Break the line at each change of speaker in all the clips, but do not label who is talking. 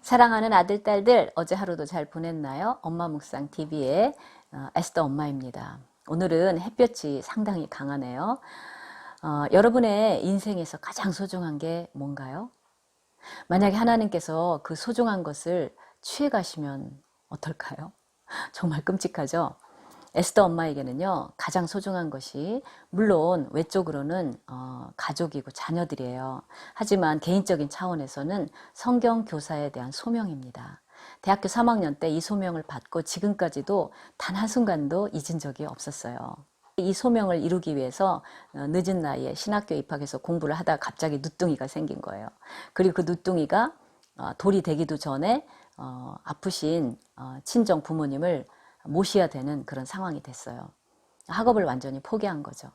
사랑하는 아들, 딸들, 어제 하루도 잘 보냈나요? 엄마 묵상 TV의 에스더 엄마입니다. 오늘은 햇볕이 상당히 강하네요. 여러분의 인생에서 가장 소중한 게 뭔가요? 만약에 하나님께서 그 소중한 것을 취해 가시면 어떨까요? 정말 끔찍하죠? 에스더 엄마에게는요, 가장 소중한 것이 물론 외적으로는 가족이고 자녀들이에요. 하지만 개인적인 차원에서는 성경 교사에 대한 소명입니다. 대학교 3학년 때 이 소명을 받고 지금까지도 단 한순간도 잊은 적이 없었어요. 이 소명을 이루기 위해서 늦은 나이에 신학교에 입학해서 공부를 하다가 갑자기 누뚱이가 생긴 거예요. 그리고 그 누뚱이가 돌이 되기도 전에 아프신 친정 부모님을 모셔야 되는 그런 상황이 됐어요. 학업을 완전히 포기한 거죠.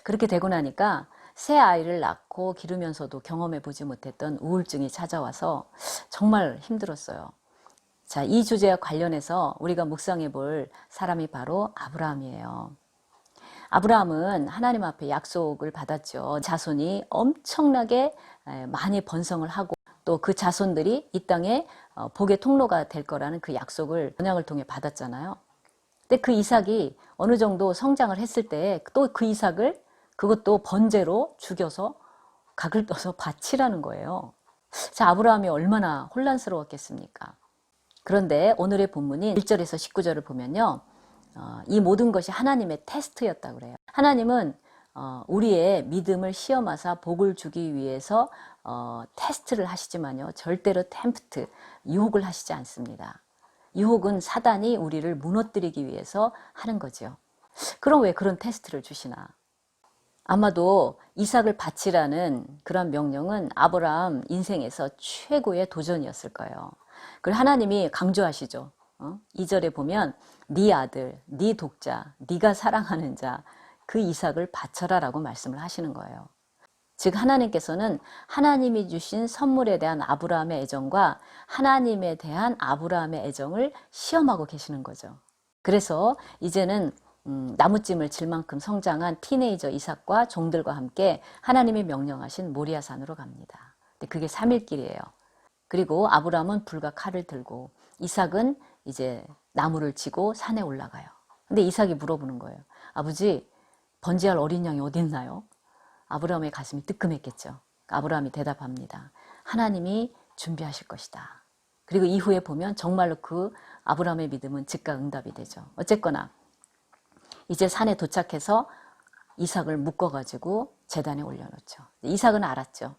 그렇게 되고 나니까 새 아이를 낳고 기르면서도 경험해 보지 못했던 우울증이 찾아와서 정말 힘들었어요. 자, 이 주제와 관련해서 우리가 묵상해 볼 사람이 바로 아브라함이에요. 아브라함은 하나님 앞에 약속을 받았죠. 자손이 엄청나게 많이 번성을 하고 또 그 자손들이 이 땅에 복의 통로가 될 거라는 그 약속을 언약을 통해 받았잖아요. 근데 그 이삭이 어느 정도 성장을 했을 때 또 그 이삭을 그것도 번제로 죽여서 각을 떠서 바치라는 거예요. 자, 아브라함이 얼마나 혼란스러웠겠습니까? 그런데 오늘의 본문인 1절에서 19절을 보면요. 이 모든 것이 하나님의 테스트였다고 그래요. 하나님은 우리의 믿음을 시험하사 복을 주기 위해서 테스트를 하시지만요. 절대로 템프트, 유혹을 하시지 않습니다. 유혹은 사단이 우리를 무너뜨리기 위해서 하는 거죠. 그럼 왜 그런 테스트를 주시나? 아마도 이삭을 바치라는 그런 명령은 아브라함 인생에서 최고의 도전이었을 거예요. 그걸 하나님이 강조하시죠. 2절에 보면 네 아들, 네 독자, 네가 사랑하는 자, 그 이삭을 바쳐라 라고 말씀을 하시는 거예요. 즉 하나님께서는 하나님이 주신 선물에 대한 아브라함의 애정과 하나님에 대한 아브라함의 애정을 시험하고 계시는 거죠. 그래서 이제는 나무찜을 질 만큼 성장한 티네이저 이삭과 종들과 함께 하나님이 명령하신 모리아산으로 갑니다. 근데 그게 3일길이에요. 그리고 아브라함은 불과 칼을 들고 이삭은 이제 나무를 지고 산에 올라가요. 근데 이삭이 물어보는 거예요. 아버지, 번제할 어린 양이 어디 있나요? 아브라함의 가슴이 뜨끔했겠죠. 아브라함이 대답합니다. 하나님이 준비하실 것이다. 그리고 이후에 보면 정말로 그 아브라함의 믿음은 즉각 응답이 되죠. 어쨌거나 이제 산에 도착해서 이삭을 묶어가지고 제단에 올려놓죠. 이삭은 알았죠.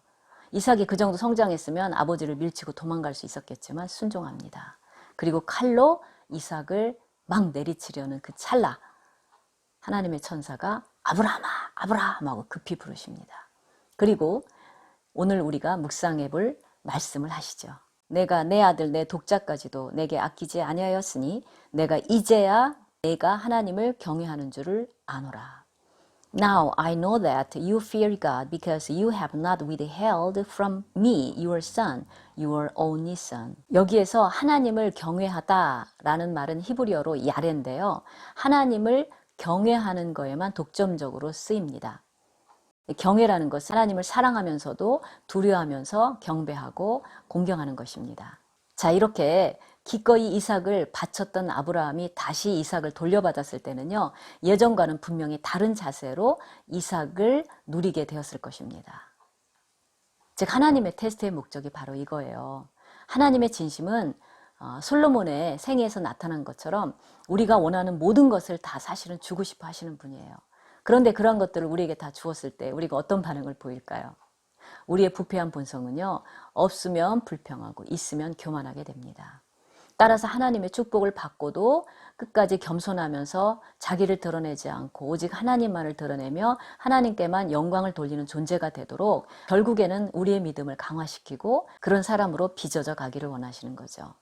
이삭이 그 정도 성장했으면 아버지를 밀치고 도망갈 수 있었겠지만 순종합니다. 그리고 칼로 이삭을 막 내리치려는 그 찰나 하나님의 천사가 아브라함아 아브라함 하고 급히 부르십니다. 그리고 오늘 우리가 묵상해 볼 말씀을 하시죠. 내가 내 아들 내 독자까지도 내게 아끼지 아니하였으니 내가 이제야 내가 하나님을 경외하는 줄을 아노라. Now I know that you fear God because you have not withheld from me your son, your only son. 여기에서 하나님을 경외하다라는 말은 히브리어로 야레인데요. 하나님을 경외하는 거에만 독점적으로 쓰입니다. 경외라는 것은 하나님을 사랑하면서도 두려워하면서 경배하고 공경하는 것입니다. 자, 이렇게 기꺼이 이삭을 바쳤던 아브라함이 다시 이삭을 돌려받았을 때는요, 예전과는 분명히 다른 자세로 이삭을 누리게 되었을 것입니다. 즉 하나님의 테스트의 목적이 바로 이거예요. 하나님의 진심은 솔로몬의 생애에서 나타난 것처럼 우리가 원하는 모든 것을 다 사실은 주고 싶어 하시는 분이에요. 그런데 그런 것들을 우리에게 다 주었을 때 우리가 어떤 반응을 보일까요? 우리의 부패한 본성은요, 없으면 불평하고 있으면 교만하게 됩니다. 따라서 하나님의 축복을 받고도 끝까지 겸손하면서 자기를 드러내지 않고 오직 하나님만을 드러내며 하나님께만 영광을 돌리는 존재가 되도록 결국에는 우리의 믿음을 강화시키고 그런 사람으로 빚어져 가기를 원하시는 거죠.